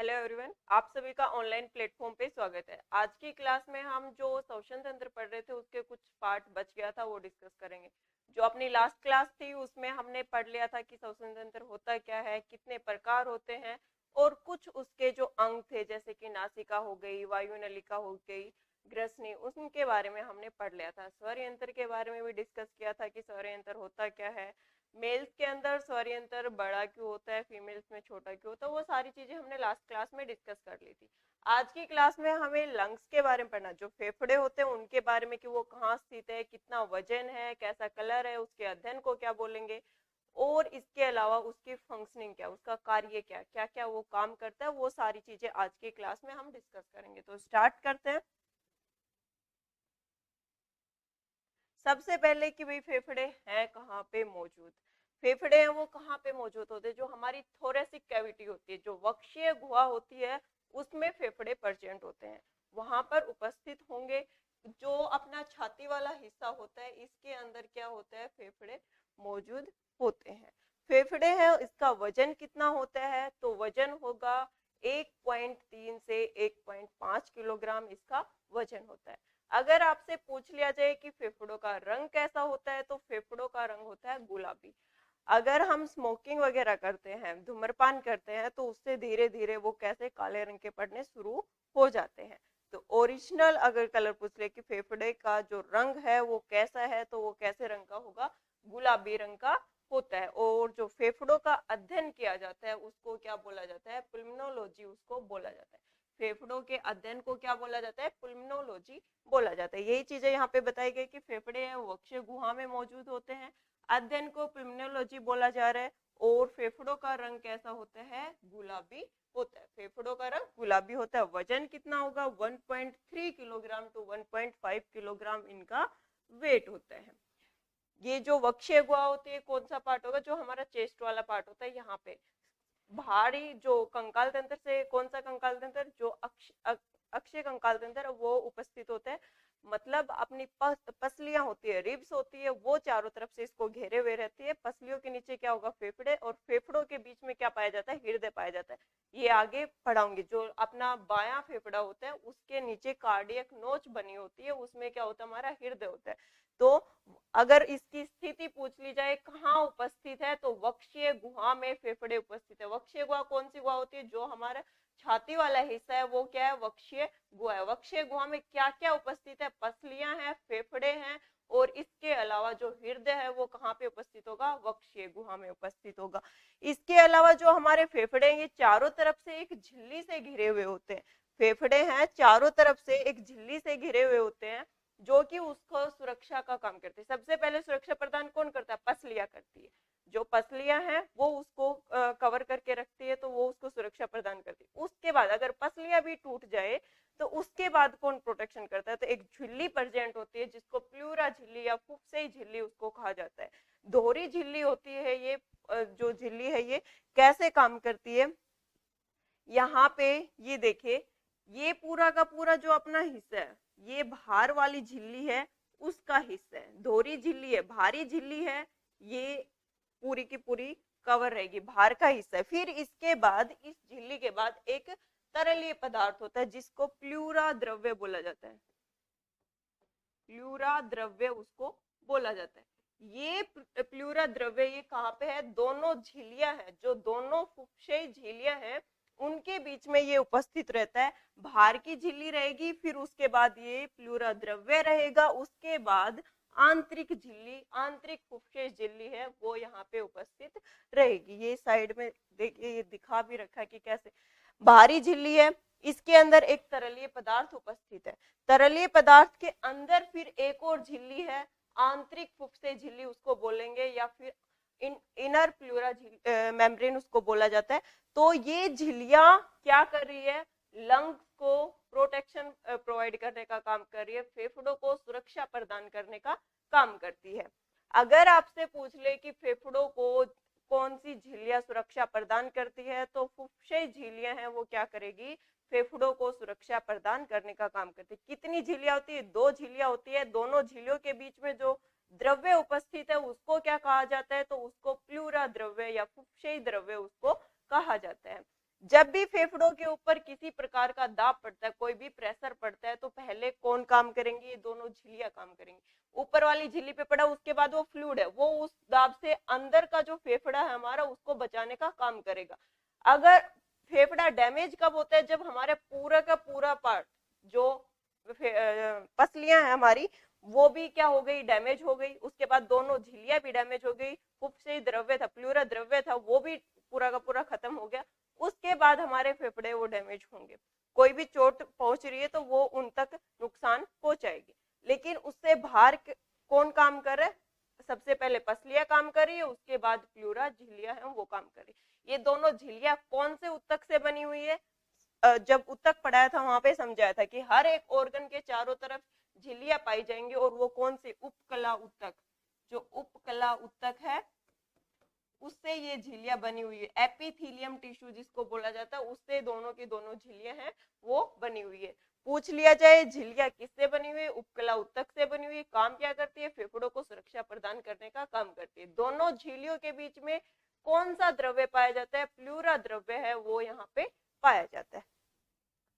Hello everyone, आप सभी का ऑनलाइन प्लेटफॉर्म पे स्वागत है। आज की क्लास में हम जो श्वसन तंत्र पढ़ रहे थे उसके कुछ पार्ट बच गया था वो डिस्कस करेंगे। जो अपनी लास्ट क्लास थी उसमें हमने पढ़ लिया था कि श्वसन तंत्र होता क्या है, कितने प्रकार होते हैं और कुछ उसके जो अंग थे जैसे कि नासिका हो गई, वायुनलिका हो गई, ग्रसनी, उनके बारे में हमने पढ़ लिया था। स्वर यंत्र के बारे में भी डिस्कस किया था कि स्वर यंत्र होता क्या है, मेल्स के अंदर स्वर यंत्र बड़ा क्यों होता है, फीमेल्स में छोटा क्यों होता है, वो सारी चीजें हमने लास्ट क्लास में डिस्कस कर ली थी। आज की क्लास में हमें लंग्स के बारे में पढ़ना, जो फेफड़े होते हैं उनके बारे में कि वो कहाँ स्थित है, कितना वजन है, कैसा कलर है, उसके अध्ययन को क्या बोलेंगे और इसके अलावा उसकी फंक्शनिंग क्या, उसका कार्य क्या, क्या क्या वो काम करता है, वो सारी चीजें आज की क्लास में हम डिस्कस करेंगे। तो स्टार्ट करते हैं। सबसे पहले कि भाई फेफड़े हैं कहाँ पे मौजूद। फेफड़े हैं वो कहाँ पे मौजूद होते हैं, जो हमारी थोरेसिक कैविटी होती है, जो वक्षीय गुहा होती है, उसमें फेफड़े प्रेजेंट होते हैं, वहां पर उपस्थित होंगे। जो अपना छाती वाला हिस्सा होता है इसके अंदर क्या होता है, फेफड़े मौजूद होते हैं। फेफड़े हैं, इसका वजन कितना होता है, तो वजन होगा 1.3 से 1.5 किलोग्राम इसका वजन होता है। अगर आपसे पूछ लिया जाए कि फेफड़ों का रंग कैसा होता है, तो फेफड़ों का रंग होता है गुलाबी। अगर हम स्मोकिंग वगैरह करते हैं, धूम्रपान करते हैं, तो उससे धीरे धीरे वो कैसे काले रंग के पड़ने शुरू हो जाते हैं। तो ओरिजिनल अगर कलर पूछ ले कि फेफड़े का जो रंग है वो कैसा है, तो वो कैसे रंग का होगा, गुलाबी रंग का होता है। और जो फेफड़ों का अध्ययन किया जाता है उसको क्या बोला जाता है, पुल्मोनोलॉजी उसको बोला जाता है। फेफड़ों के अध्ययन को क्या बोला जाता है, पुल्मोनोलॉजी बोला जाता है। यही चीजें यहाँ पे बताई गई कि फेफड़े हैं वक्षीय गुहा में मौजूद होते हैं, अध्ययन को पुल्मोनोलॉजी बोला जा रहा है। और फेफड़ों का रंग कैसा होता है, गुलाबी होता है। फेफड़ों का रंग गुलाबी होता है। वजन कितना होगा, 1.3 किलोग्राम टू 1.5 किलोग्राम इनका वेट होता है। ये जो वक्षीय गुहा होती है कौन सा पार्ट होगा, जो हमारा चेस्ट वाला पार्ट होता है, यहाँ पे भारी जो कंकाल तंत्र से, कौन सा कंकाल तंत्र, जो अक्षीय कंकाल तंत्र वो उपस्थित होता है। मतलब अपनी पसलियां होती है, रिब्स होती है, वो चारों तरफ से इसको घेरे हुए रहती है। पसलियों के नीचे क्या होगा, फेफड़े, और फेफड़ों के बीच में क्या पाया जाता है, हृदय पाया जाता है। ये आगे पढ़ाऊंगी। जो अपना बायां फेफड़ा होता है उसके नीचे कार्डियक नोच बनी होती है, उसमें क्या होता है, हमारा हृदय होता है। तो अगर इसकी स्थिति पूछ ली जाए कहाँ उपस्थित है, तो वक्षीय गुहा में फेफड़े उपस्थित है। वक्षीय गुहा कौन सी गुहा होती है, जो हमारा छाती वाला हिस्सा है वो क्या है, वक्षीय गुहा है। वक्षीय गुहा में क्या क्या उपस्थित है, पसलियां हैं, फेफड़े हैं, और इसके अलावा जो हृदय है वो कहाँ पे उपस्थित होगा, वक्षीय गुहा में उपस्थित होगा। इसके अलावा जो हमारे फेफड़े हैं ये चारों तरफ से एक झिल्ली से घिरे हुए होते हैं। फेफड़े हैं चारों तरफ से एक झिल्ली से घिरे हुए होते हैं, जो कि उसको सुरक्षा का काम करती है। सबसे पहले सुरक्षा प्रदान कौन करता है, पसलियां करती है। जो पसलियां हैं वो उसको कवर करके रखती है, तो वो उसको सुरक्षा प्रदान करती है। उसके बाद अगर पसलियां भी टूट जाए तो उसके बाद कौन प्रोटेक्शन करता है, तो एक झिल्ली प्रेजेंट होती है जिसको प्लूरा झिल्ली या फुफ्से झिल्ली उसको कहा जाता है। दोहरी झिल्ली होती है ये। जो झिल्ली है ये कैसे काम करती है, यहाँ पे ये देखिए, ये पूरा का पूरा जो अपना हिस्सा है ये भार वाली झिल्ली है, उसका हिस्सा है। दोहरी झिल्ली है, भारी झिल्ली है, ये पूरी की पूरी कवर रहेगी, भार का हिस्सा है। फिर इसके बाद, इस झिल्ली के बाद एक तरलीय पदार्थ होता है जिसको प्लूरा द्रव्य बोला जाता है। प्लूरा द्रव्य उसको बोला जाता है। ये प्लूरा द्रव्य ये कहाँ पे है, दोनों झिल्लियां हैं, जो दोनों फुफ्से झिल्लियां हैं उनके बीच में ये उपस्थित रहता है। भार की झिल्ली रहेगी, फिर उसके बाद ये प्लूरा द्रव्य रहेगा, उसके बाद आंतरिक झिल्ली, आंतरिक फुफ्से झिल्ली है वो यहाँ पे उपस्थित रहेगी। ये साइड में देखिए, ये दिखा भी रखा है कि कैसे भारी झिल्ली है, इसके अंदर एक तरलीय पदार्थ उपस्थित है। तरलीय पदार्थ के अंदर फिर एक और झिल्ली है, आंतरिक फुफ्से झिल्ली उसको बोलेंगे, या फिर इनर प्लूरा मेम्ब्रेन उसको बोला जाता है। तो ये झिल्लियां क्या कर रही है, लंग्स को प्रोटेक्शन प्रोवाइड करने का काम कर रही है, फेफड़ों को सुरक्षा प्रदान करने का काम करती है। अगर आपसे पूछ ले कि फेफड़ों को कौन सी झिल्लियां सुरक्षा प्रदान करती है, तो फुफ्से झिल्लियां हैं वो क्या करेगी, फेफड़ों को सुरक्षा प्रदान करने का काम करती है। कितनी झिल्लियां होती है, दो झिल्लियां होती है। दोनों झिल्लियों के बीच में जो द्रव्य उपस्थित है उसको क्या कहा जाता है, तो उसको प्लूरा द्रव्य या फुफ्से द्रव्य उसको कहा जाता है। जब भी फेफड़ों के ऊपर किसी प्रकार का दाब पड़ता है, कोई भी प्रेशर पड़ता है, तो पहले कौन काम करेंगे? ये दोनों झिल्लियां काम करेंगी। ऊपर वाली झिल्ली पे पड़ा, उसके बाद वो फ्लूइड है, वो उस दाब से अंदर का जो फेफड़ा है हमारा, उसको बचाने का काम करेगा। अगर फेफड़ा डैमेज कब होता है? जब हमारे पूरा का पूरा पार्ट, जो पसलियां है हमारी, वो भी क्या हो गई? डैमेज हो गई। उसके बाद दोनों झिल्लियां भी डैमेज हो गई, कुछ द्रव्य था, प्लूरा द्रव्य था, वो भी पूरा का पूरा खत्म हो गया। उसके बाद हमारे फेफड़े वो डैमेज होंगे। कोई भी चोट पहुंच रही है तो वो उन तक नुकसान पहुंचाएगी। लेकिन उससे बाहर कौन काम कर रहा है? सबसे पहले पसलियां काम कर रही है, उसके बाद प्लूरा झिल्लियां हैं वो काम कर रही है। ये दोनों झिल्लियां कौन से ऊतक से बनी हुई है? जब ऊतक पढ़ाया था वहां पे समझाया था कि हर एक ऑर्गन के चारों तरफ झिल्लियां पाई जाएंगी, और वो कौन से? उपकला ऊतक। जो उपकला ऊतक है उससे ये झिल्लियां बनी हुई है। एपिथीलियम टिश्यू जिसको बोला जाता है, उससे दोनों की दोनों झिल्लियां हैं वो बनी हुई है। पूछ लिया जाए झिल्लियां किससे बनी हुई है? उपकला ऊतक से बनी हुई है। काम क्या करती है? फेफड़ों को सुरक्षा प्रदान करने का काम करती है। दोनों झिल्लियों के बीच में कौन सा द्रव्य पाया जाता है? प्लूरा द्रव्य है वो यहाँ पे पाया जाता है।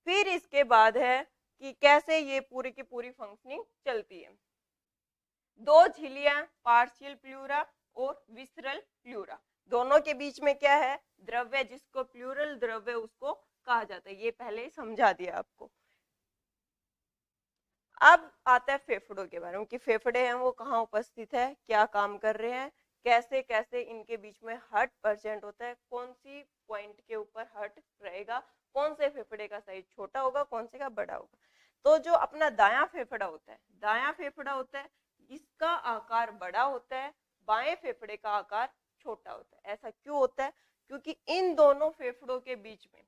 फिर इसके बाद है कि कैसे ये पूरी की पूरी फंक्शनिंग चलती है। दो झिल्लियां, पार्शियल प्लूरा और विसरल प्लूरा, दोनों के बीच में क्या है? द्रव्य, जिसको प्लूरल द्रव्य उसको कहा जाता है। ये पहले ही समझा दिया आपको। अब आता है फेफड़ों के बारे में कि फेफड़े हैं वो कहाँ उपस्थित है, क्या काम कर रहे हैं, कैसे कैसे इनके बीच में हार्ट प्रेजेंट होता है, कौन सी पॉइंट के ऊपर हार्ट रहेगा, कौन से फेफड़े का साइज छोटा होगा, कौन से का बड़ा होगा। तो जो अपना दायां फेफड़ा होता है, दायां फेफड़ा होता है, इसका आकार बड़ा होता है, बाएं फेफड़े का आकार छोटा होता है। ऐसा क्यों होता है? क्योंकि इन दोनों फेफड़ों के बीच में,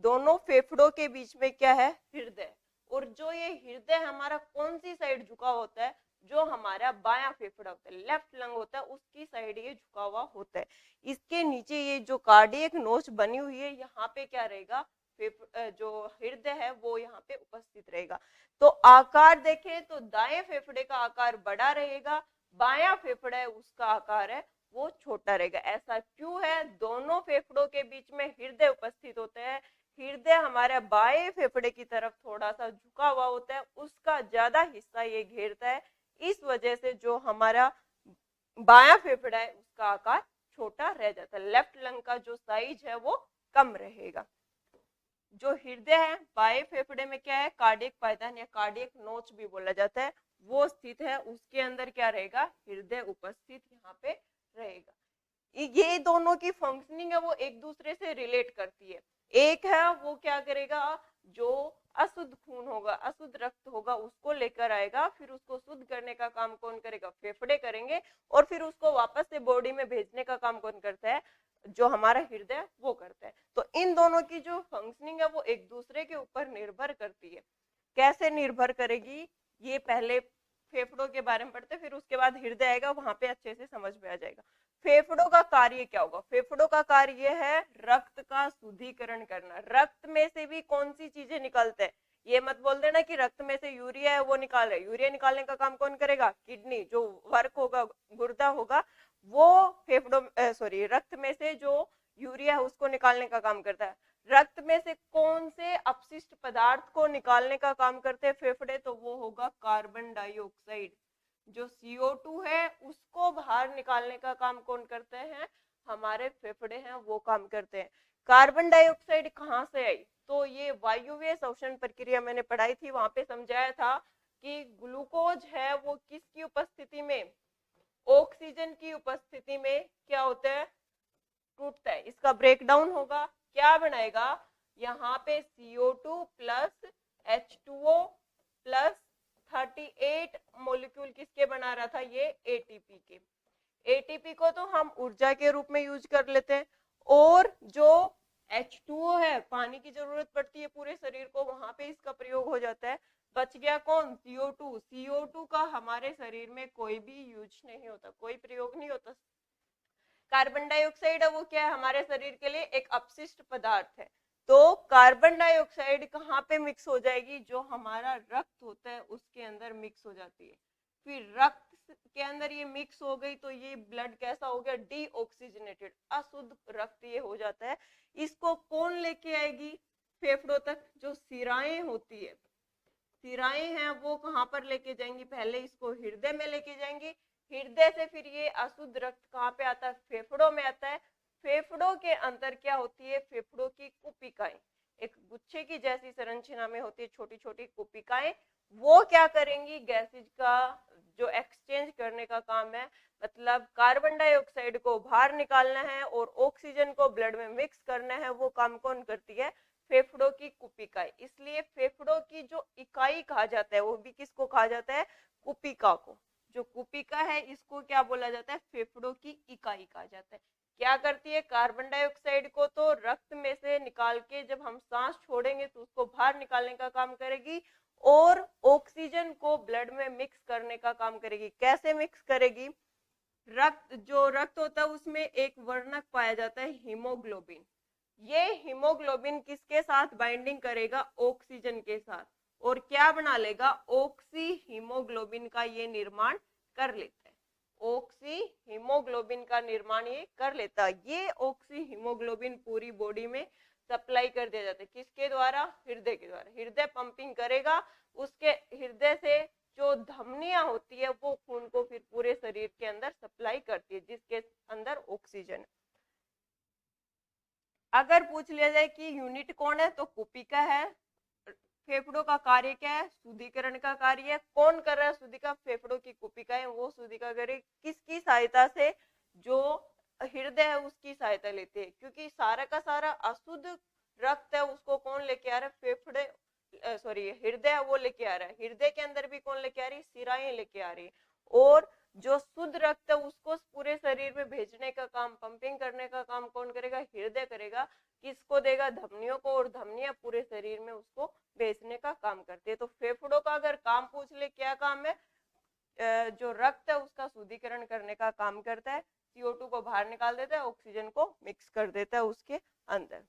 दोनों फेफड़ों के बीच में क्या है? हृदय। और जो ये हृदय हमारा कौन सी साइड झुका होता है? जो हमारा बायां फेफड़ा होता है, लेफ्ट लंग होता है, उसकी साइड ये झुका हुआ होता है। इसके नीचे ये जो कार्डियक नोच बनी हुई है, यहाँ पे क्या रहेगा? जो हृदय है वो यहाँ पे उपस्थित रहेगा। तो आकार देखें तो दाएं फेफड़े का आकार बड़ा रहेगा, बायां फेफड़ा है उसका आकार है वो छोटा रहेगा। ऐसा क्यों है? दोनों फेफड़ों के बीच में हृदय उपस्थित होता है। हृदय हमारे बाएं फेफड़े की तरफ थोड़ा सा झुका हुआ होता है, उसका ज्यादा हिस्सा ये घेरता है। इस वजह से जो हमारा बायां फेफड़ा है उसका आकार छोटा रह जाता है। लेफ्ट लंग का जो साइज है वो कम रहेगा। जो हृदय है बाएं फेफड़े में क्या है? कार्डियक पायदान या कार्डियक नोच भी बोला जाता है, वो स्थित है। उसके अंदर क्या रहेगा? हृदय उपस्थित यहाँ पे रहेगा। ये दोनों की फंक्शनिंग है वो एक दूसरे से रिलेट करती है। एक है वो क्या करेगा? जो अशुद्ध खून होगा, अशुद्ध रक्त होगा, उसको लेकर आएगा, फिर उसको शुद्ध करने का काम कौन करेगा? फेफड़े करेंगे। और फिर उसको वापस से बॉडी में भेजने का काम कौन करता है? जो हमारा हृदय वो करता है। तो इन दोनों की जो फंक्शनिंग है वो एक दूसरे के ऊपर निर्भर करती है। कैसे निर्भर करेगी? ये पहले फेफड़ों के बारे में पढ़ते, फिर उसके बाद हृदय आएगा, वहां पे अच्छे से समझ में आ जाएगा। फेफड़ों का कार्य क्या होगा? फेफड़ों का कार्य है रक्त का शुद्धिकरण करना। रक्त में से भी कौन सी चीजें निकलते हैं? ये मत बोल देना कि रक्त में से यूरिया है वो निकाल रहे। यूरिया निकालने का काम कौन करेगा? किडनी। जो वर्क होगा, गुर्दा होगा, वो फेफड़ों सॉरी रक्त में से जो यूरिया है उसको निकालने का काम करता है। रक्त में से कौन से अपशिष्ट पदार्थ को निकालने का काम करते हैं फेफड़े? तो वो होगा कार्बन डाइऑक्साइड। जो CO2 है उसको बाहर निकालने का काम कौन करते हैं? हमारे फेफड़े हैं वो काम करते हैं। कार्बन डाइऑक्साइड कहाँ से आई? तो ये वायुव्य श्वसन प्रक्रिया मैंने पढ़ाई थी, वहां पे समझाया था कि ग्लूकोज है वो किसकी उपस्थिति में? ऑक्सीजन की उपस्थिति में क्या होता है? टूटता है। इसका ब्रेकडाउन होगा, क्या बनाएगा? यहाँ पे CO2 plus H2O plus 38 molecule किसके बना रहा था? ये ATP के। ATP को तो हम ऊर्जा के रूप में यूज कर लेते हैं, और जो H2O है, पानी की जरूरत पड़ती है पूरे शरीर को, वहां पे इसका प्रयोग हो जाता है। बच गया कौन? CO2। CO2 का हमारे शरीर में कोई भी यूज नहीं होता, कोई प्रयोग नहीं होता। कार्बन डाइऑक्साइड है वो क्या है? हमारे शरीर के लिए एक अपशिष्ट पदार्थ है। तो कार्बन डाइऑक्साइड कहाँ पे मिक्स हो जाएगी? जो हमारा रक्त होता है उसके अंदर मिक्स हो जाती है। फिर रक्त के अंदर ये मिक्स हो गई तो ये ब्लड कैसा हो गया, डीऑक्सीजनेटेड, अशुद्ध रक्त ये हो जाता है। इसको कौन लेके आएगी फेफड़ों तक, जो सिराएं होती है, सिराएं हैं वो कहाँ पर लेके जाएंगी, पहले इसको हृदय में लेके जाएंगे, हृदय से फिर ये अशुद्ध रक्त कहाँ पे आता है, फेफड़ों में आता है। फेफड़ों के अंदर क्या होती है, फेफड़ों की कुपिकाएं, एक गुच्छे की जैसी संरचना में होती है छोटी छोटी कुपिकाएं, वो क्या करेंगी, गैसेज का जो एक्सचेंज करने का काम है, मतलब कार्बन डाइऑक्साइड को बाहर निकालना है और ऑक्सीजन को ब्लड में मिक्स करना है, वो काम कौन करती है, फेफड़ों की कुपिकाएं। इसलिए फेफड़ों की जो इकाई कहा जाता है वो भी किसको कहा जाता है, कुपिका को। जो कुपिका है इसको क्या बोला जाता है, फेफड़ों की इकाई कहा जाता है। क्या करती है, कार्बन डाइऑक्साइड को तो रक्त में से निकाल के जब हम सांस छोड़ेंगे तो उसको बाहर निकालने का काम करेगी, और ऑक्सीजन को ब्लड में मिक्स करने का काम करेगी। कैसे मिक्स करेगी, रक्त, जो रक्त होता है उसमें एक वर्णक पाया जाता है हीमोग्लोबिन, ये हीमोग्लोबिन किसके साथ बाइंडिंग करेगा, ऑक्सीजन के साथ, और क्या बना लेगा, ऑक्सी हीमोग्लोबिन का ये निर्माण कर लेता है, ऑक्सी हीमोग्लोबिन का निर्माण ये कर लेता है। ये ऑक्सी हीमोग्लोबिन पूरी बॉडी में सप्लाई कर दिया जाता है, किसके द्वारा, हृदय के द्वारा। हृदय पंपिंग करेगा, उसके हृदय से जो धमनियां होती है वो खून को फिर पूरे शरीर के अंदर सप्लाई करती है, जिसके अंदर ऑक्सीजन है। अगर पूछ लिया जाए कि यूनिट कौन है, तो कुपिका है। फेफड़ों का कार्य क्या है, शुद्धिकरण का कार्य है। कौन कर रहा है शुद्धिका, फेफड़ों की कुपिका है वो शुद्धिका करे, किसकी सहायता से, जो हृदय है उसकी सहायता लेते हैं, क्योंकि सारा का सारा अशुद्ध रक्त है उसको कौन लेके आ रहा है, फेफड़े सॉरी हृदय वो लेके आ रहा है। हृदय के अंदर भी कौन लेके आ रही है, सिराएं लेके आ रही है। और जो शुद्ध रक्त है उसको पूरे शरीर में भेजने का काम, पंपिंग करने का काम कौन करेगा, हृदय करेगा। किसको देगा, धमनियों को, और धमनियां पूरे शरीर में उसको भेजने का काम करती है। तो फेफड़ों का अगर काम पूछ ले क्या काम है, जो रक्त है उसका शुद्धिकरण करने का काम करता है, CO2 को बाहर निकाल देता है, ऑक्सीजन को मिक्स कर देता है उसके अंदर।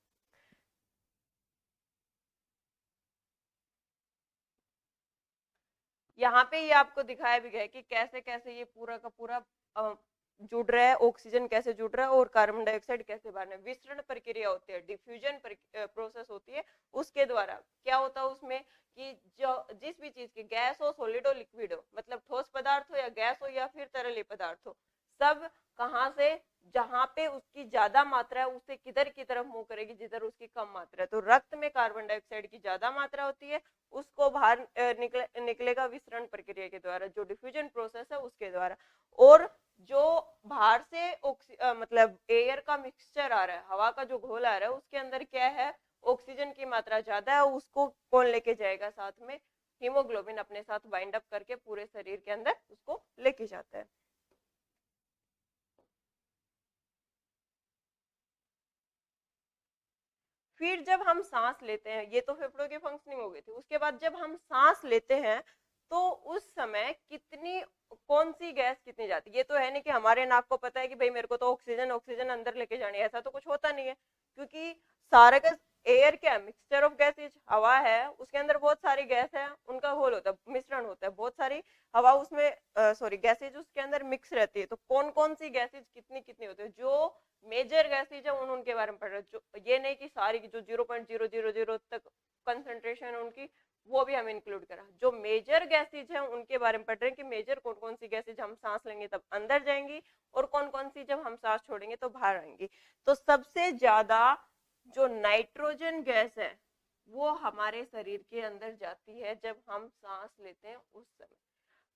यहाँ पे ये आपको दिखाया भी गया कि कैसे कैसे ये पूरा का पूरा जुड़ रहा है, ऑक्सीजन कैसे जुड़ रहा है और कार्बन डाइऑक्साइड कैसे बाहर है। विसरण प्रक्रिया होती है, डिफ्यूजन प्रोसेस होती है, उसके द्वारा क्या होता है उसमें कि जो जिस भी चीज की गैस हो, सॉलिड हो, लिक्विड हो, मतलब ठोस पदार्थ हो या गैस हो या फिर तरल पदार्थ हो, सब कहाँ से, जहां पे उसकी ज्यादा मात्रा है उससे किधर की तरफ मूव करेगी, जिधर उसकी कम मात्रा है। तो रक्त में कार्बन डाइऑक्साइड की ज्यादा मात्रा होती है, उसको बाहर निकलेगा विसरण प्रक्रिया के द्वारा, जो डिफ्यूजन प्रोसेस है उसके द्वारा। और जो बाहर से मतलब एयर का मिक्सचर आ रहा है, हवा का जो घोल आ रहा है, उसके अंदर क्या है, ऑक्सीजन की मात्रा ज्यादा है, उसको कौन लेके जाएगा साथ में, हीमोग्लोबिन अपने साथ बाइंड अप करके पूरे शरीर के अंदर उसको लेके जाता है। फिर जब हम सांस लेते हैं, ये तो फेफड़ों की फंक्शनिंग हो गई थी, उसके बाद जब हम सांस लेते हैं तो उस समय कितनी, कौन सी गैस कितनी जाती है। ये तो है नहीं कि हमारे नाक को पता है कि भाई मेरे को तो ऑक्सीजन ऑक्सीजन अंदर लेके जानी है, ऐसा तो कुछ होता नहीं है, क्योंकि सारा का एयर क्या है, मिक्सचर ऑफ गैसेज, हवा है उसके अंदर बहुत सारी गैस है, उनका होल होता है, मिश्रण होता है, बहुत सारी हवा उसमें सॉरी गैसेज उसके अंदर मिक्स रहती है। तो कौन कौन सी गैसेज कितनी कितनी होती है, जो मेजर गैसेज है उनके बारे में पढ़ रहे हो, जो ये नहीं कि सारी जो 0.000 तक कंसंट्रेशन उनकी, वो भी हम इंक्लूड करा। जो मेजर गैसेज है उनके बारे में पढ़ रहे हैं कि मेजर कौन कौन सी गैसेज हम सांस लेंगे तब अंदर जाएंगी और कौन कौन सी जब हम सांस छोड़ेंगे तो बाहर आएंगी। तो सबसे ज्यादा जो नाइट्रोजन गैस है वो हमारे शरीर के अंदर जाती है जब हम सांस लेते हैं उस समय,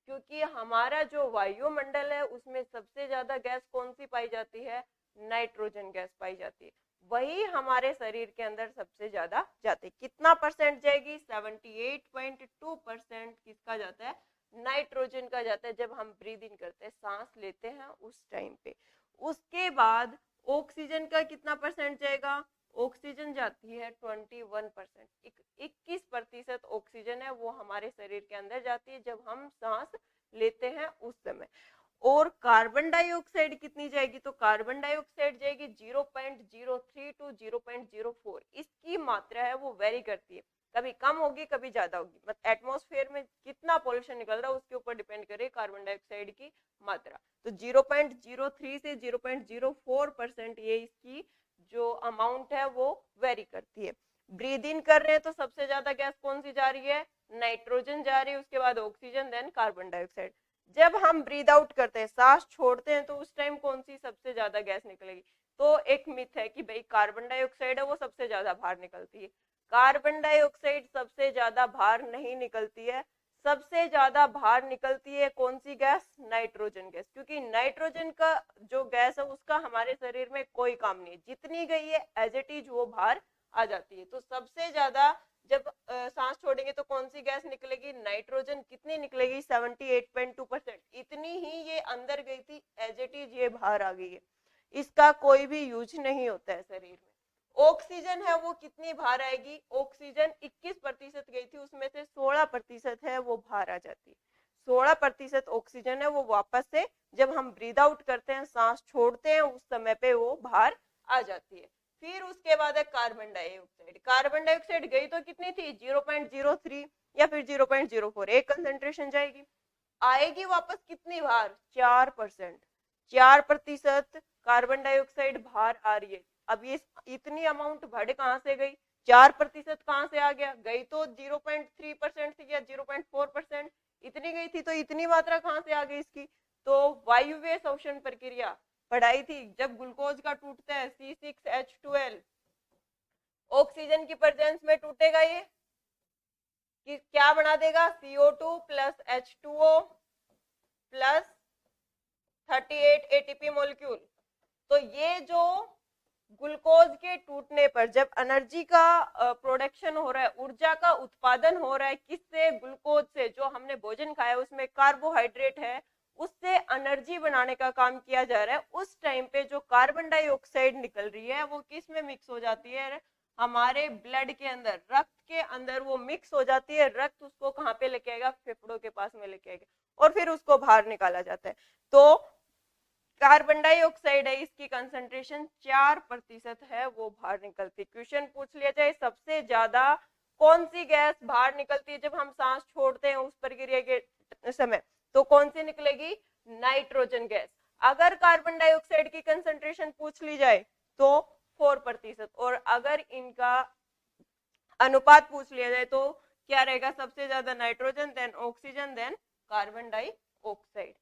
क्योंकि हमारा जो वायुमंडल है उसमें सबसे ज्यादा गैस कौन सी पाई जाती है, नाइट्रोजन गैस पाई जाती है, वही हमारे शरीर के अंदर सबसे ज्यादा जाती है। कितना परसेंट जाएगी, 78.2% किसका जाता है, नाइट्रोजन का जाता है जब हम ब्रीद इन करते हैं, सांस लेते हैं उस टाइम पे। उसके बाद ऑक्सीजन का कितना परसेंट जाएगा, ऑक्सीजन जाती है 21%, 21% ऑक्सीजन है वो हमारे शरीर के अंदर जाती है जब हम सांस लेते हैं उस समय। और कार्बन डाइऑक्साइड कितनी जाएगी, तो कार्बन डाइऑक्साइड जाएगी 0.03 to 0.04, इसकी मात्रा है वो वेरी करती है। कभी कम होगी कभी ज्यादा होगी। मतलब एटमॉस्फेयर में कितना पॉल्यूशन निकल रहा है उसके ऊपर डिपेंड करे कार्बन डाइऑक्साइड की मात्रा। तो 0.03 से 0.04% ये इसकी जो अमाउंट है वो वेरी करती है। ब्रीद इन कर रहे हैं तो सबसे ज्यादा गैस कौन सी जा रही है, नाइट्रोजन जा रही है, उसके बाद ऑक्सीजन, देन कार्बन डाइऑक्साइड। जब हम ब्रीद आउट करते हैं, सांस छोड़ते हैं, तो उस टाइम कौन सी सबसे ज्यादा गैस निकलेगी? तो एक मिथ है कि भाई कार्बन डाइऑक्साइड है वो सबसे ज्यादा बाहर निकलती है। कार्बन डाइऑक्साइड सबसे ज्यादा बाहर नहीं निकलती है। सबसे ज्यादा बाहर निकलती है कौन सी गैस? Nitrogen gas. क्योंकि नाइट्रोजन का जो गैस है उसका हमारे शरीर में कोई काम नहीं है, जितनी गई है एज इट इज वो बाहर आ जाती है। तो सबसे ज्यादा जब सांस छोड़ेंगे तो कौन सी गैस निकलेगी? नाइट्रोजन। कितनी निकलेगी? 78.2%। इतनी ही ये अंदर गई थी, एज इट इज ये बाहर आ गई है, इसका कोई भी यूज नहीं होता है शरीर में। ऑक्सीजन है वो कितनी बाहर आएगी? ऑक्सीजन 21% गई थी, उसमें से 16% है वो बाहर आ जाती है। 16% ऑक्सीजन है वो वापस से जब हम ब्रीद आउट करते हैं, सांस छोड़ते हैं, उस समय पे वो बाहर आ जाती है। फिर उसके बाद है कार्बन डाइऑक्साइड। कार्बन डाइऑक्साइड गई तो कितनी थी? 0.03 या फिर 0.04, एक कंसेंट्रेशन जाएगी, आएगी वापस कितनी बार? 4%। 4% कार्बन डाइऑक्साइड बाहर आ रही है। अब ये इतनी अमाउंट बढ़ कहां से गई? 4% कहां से आ गया? गई तो 0.3% थी या 0.4%, इतनी गई थी, तो इतनी मात्रा कहां से आ गई इसकी? तो वायुव्य शोषण प्रक्रिया पढ़ाई थी, जब ग्लूकोज का टूटता है C6H12, ऑक्सीजन की प्रेजेंस में टूटेगा, ये कि क्या बना देगा? CO2 plus H2O plus 38 ATP molecule. तो ये जो ग्लूकोज के टूटने पर जब एनर्जी का प्रोडक्शन हो रहा है, ऊर्जा का उत्पादन हो रहा है, किससे? ग्लूकोज से। जो हमने भोजन खाया उसमें कार्बोहाइड्रेट है, उससे एनर्जी बनाने का काम किया जा रहा है। उस टाइम पे जो कार्बन डाइऑक्साइड निकल रही है वो किस में मिक्स हो जाती है? हमारे ब्लड के अंदर, रक्त के अंदर वो मिक्स हो जाती है। रक्त उसको कहाँ पे लेके आएगा? फेफड़ों के पास में लेके आएगा और फिर उसको बाहर निकाला जाता है। तो कार्बन डाइऑक्साइड है, इसकी कंसंट्रेशन 4% है वो बाहर निकलती है। क्वेश्चन पूछ लिया जाए सबसे ज्यादा कौन सी गैस बाहर निकलती है जब हम सांस छोड़ते हैं उस प्रक्रिया के समय, तो कौन सी निकलेगी? Nitrogen gas. अगर कार्बन डाइऑक्साइड की कंसंट्रेशन पूछ ली जाए तो 4%, और अगर इनका अनुपात पूछ लिया जाए तो क्या रहेगा? सबसे ज्यादा nitrogen, then oxygen, then carbon dioxide.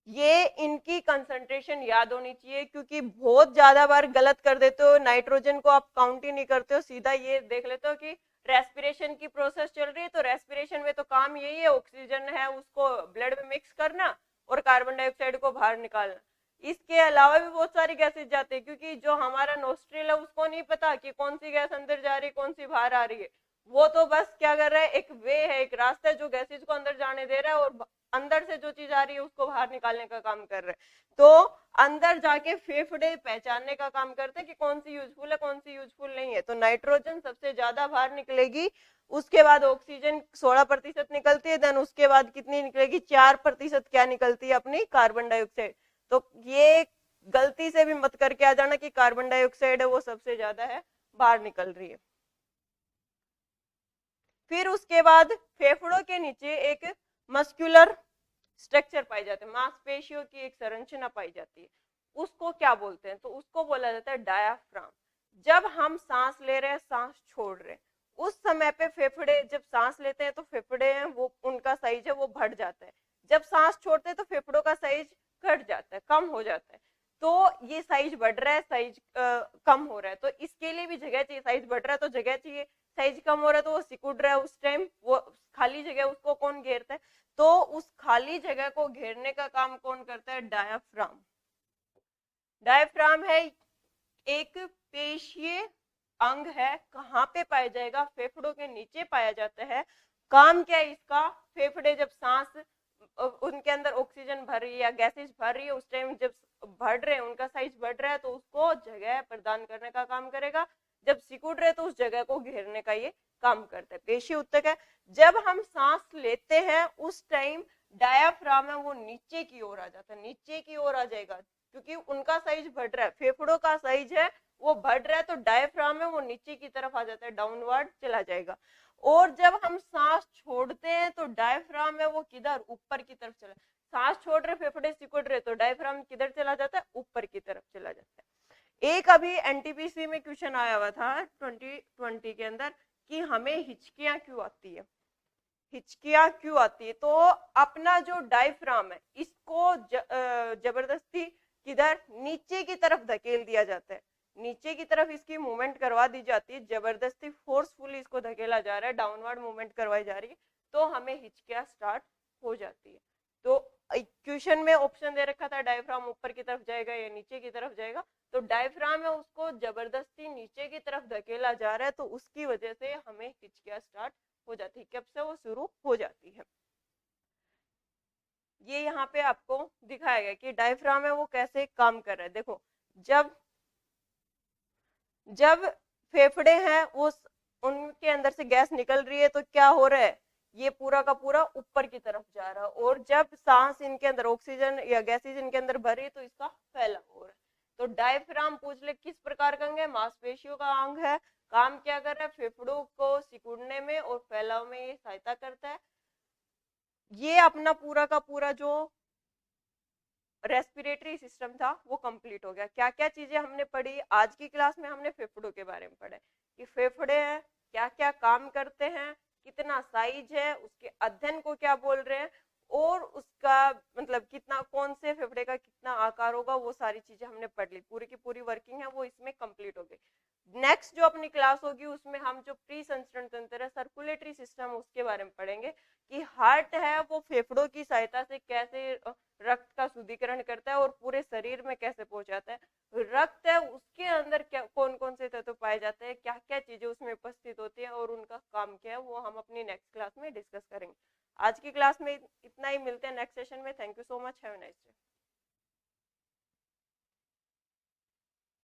ये इनकी कंसंट्रेशन याद होनी चाहिए, क्योंकि बहुत ज्यादा बार गलत कर देते हो, नाइट्रोजन को आप काउंट ही नहीं करते हो, सीधा ये देख लेते हो कि रेस्पिरेशन की प्रोसेस चल रही है, तो रेस्पिरेशन में तो काम यही है, ऑक्सीजन है उसको ब्लड में मिक्स करना और कार्बन डाइऑक्साइड को बाहर निकालना। इसके अलावा भी बहुत सारी गैसेज जाती है, क्योंकि जो हमारा नोस्ट्रिल है उसको नहीं पता कि कौन सी गैस अंदर जा रही है कौन सी बाहर आ रही है। वो तो बस क्या कर रहा है, एक वे है, एक रास्ता है जो गैसेज को अंदर जाने दे रहा है और अंदर से जो चीज आ रही है उसको बाहर निकालने का काम कर रहे हैं। तो अंदर जाके फेफड़े पहचानने का काम करते हैं कि कौन सी यूजफुल है कौन सी यूजफुल नहीं है। तो नाइट्रोजन सबसे ज्यादा बाहर निकलेगी, उसके बाद ऑक्सीजन 16% निकलती है, देन उसके बाद कितनी निकलेगी? 4% क्या निकलती है? अपनी कार्बन डाइऑक्साइड। तो ये गलती से भी मत करके आ जाना कि कार्बन डाइऑक्साइड है वो सबसे ज्यादा है बाहर निकल रही है। फिर उसके बाद फेफड़ों के नीचे एक मस्कुलर स्ट्रक्चर पाई जाते हैं, मांसपेशियों की एक संरचना पाई जाती है, उसको क्या बोलते हैं? तो उसको बोला जाता है डायाफ्राम। जब हम सांस ले रहे हैं, सांस छोड़ रहे हैं, उस समय पे फेफड़े जब सांस लेते हैं तो फेफड़े हैं वो उनका साइज है वो बढ़ जाता है, जब सांस छोड़ते हैं तो फेफड़ों का साइज घट जाता है, कम हो जाता है। तो ये साइज बढ़ रहा है, साइज कम हो रहा है, तो इसके लिए भी जगह चाहिए। साइज बढ़ रहा है तो जगह चाहिए, साइज कम हो रहा है तो वो सिकुड़ रहा है, उस टाइम वो खाली जगह उसको कौन घेरता है? तो उस खाली जगह को घेरने का काम कौन करता है? डायाफ्राम। डायाफ्राम है एक पेशीय अंग है, कहाँ पे पाया जाएगा? फेफड़ों के नीचे पाया जाता है। काम क्या है इसका? फेफड़े जब सांस उनके अंदर ऑक्सीजन भर रही है या गैसेज भर रही है, उस टाइम जब बढ़ रहे हैं, उनका साइज बढ़ रहा है तो उसको जगह प्रदान करने का काम करेगा, जब सिकुड़ रहे तो उस जगह को घेरने का ये काम करता है। पेशी उत्तक है। जब हम सांस लेते हैं उस टाइम डायाफ्राम है वो नीचे की ओर आ जाता है, नीचे की ओर आ जाएगा, क्योंकि उनका साइज बढ़ रहा है, फेफड़ों का साइज है वो बढ़ रहा है तो डायफ्राम है वो नीचे की तरफ आ जाता है, डाउनवर्ड चला जाएगा। और जब हम सांस छोड़ते हैं तो डायफ्राम है वो किधर, ऊपर की तरफ चला, सांस छोड़ रहे फेफड़े सिकुड़ रहे तो डायफ्राम किधर चला जाता है, ऊपर की तरफ चला जाता है। एक अभी एनटीपीसी में क्वेश्चन आया हुआ था 2020 के अंदर कि हमें हिचकियां क्यों आती है, हिचकियां क्यों आती है, तो अपना जो डायफ्राम है इसको जबरदस्ती किधर, नीचे की तरफ धकेल दिया जाता है, नीचे की तरफ इसकी मूवमेंट करवा दी जाती है, जबरदस्ती फोर्सफुली इसको धकेला जा रहा है, डाउनवर्ड मूवमेंट करवाई जा रही है, तो हमें हिचकियां स्टार्ट हो जाती है। तो क्वेश्चन में ऑप्शन दे रखा था डायफ्राम ऊपर की तरफ जाएगा या नीचे की तरफ जाएगा, तो डायफ्राम है उसको जबरदस्ती नीचे की तरफ धकेला जा रहा है, तो उसकी वजह से हमें हिचकियां स्टार्ट हो जाती है। कब से वो शुरू हो जाती है, ये यहाँ पे आपको दिखाया गया कि डायफ्राम है वो कैसे काम कर रहा है। देखो जब जब फेफड़े हैं वो उनके अंदर से गैस निकल रही है तो क्या हो रहा है, ये पूरा का पूरा ऊपर की तरफ जा रहा है, और जब सांस इनके अंदर ऑक्सीजन या गैसेज इनके अंदर भर रही है तो इसका फैलाव हो रहा है। तो डायफ्राम पूछ ले किस प्रकार का अंग है, मांसपेशियों का अंग है, काम क्या कर रहा है, फेफड़ों को सिकुड़ने में और फैलाव में ये सहायता करता है। ये अपना पूरा का पूरा जो रेस्पिरेटरी सिस्टम था वो कंप्लीट हो गया। क्या क्या चीजें हमने पढ़ी आज की क्लास में, हमने फेफड़ों के बारे में पढ़ा कि फेफड़े हैं क्या क्या काम करते हैं, कितना साइज है, उसके अध्ययन को क्या बोल रहे हैं, और उसका मतलब कितना, कौन से फेफड़े का कितना आकार होगा, वो सारी चीजें हमने पढ़ ली, पूरी की पूरी वर्किंग है वो इसमें कंप्लीट हो गई। नेक्स्ट जो अपनी क्लास होगी उसमें हम जो प्री संचरण तंत्र है, सर्कुलेटरी सिस्टम, उसके बारे में पढ़ेंगे कि हार्ट है वो फेफड़ों की सहायता से कैसे रक्त का शुद्धिकरण करता है और पूरे शरीर में कैसे पहुंचाता है। रक्त है उसके अंदर क्या कौन कौन से तत्व पाए जाते हैं, क्या क्या चीजें उसमें उपस्थित होती है और उनका काम क्या है, वो हम अपनी नेक्स्ट क्लास में डिस्कस करेंगे। आज की क्लास में इतना ही, मिलते हैं नेक्स्ट सेशन में। Thank you so much, have a nice day.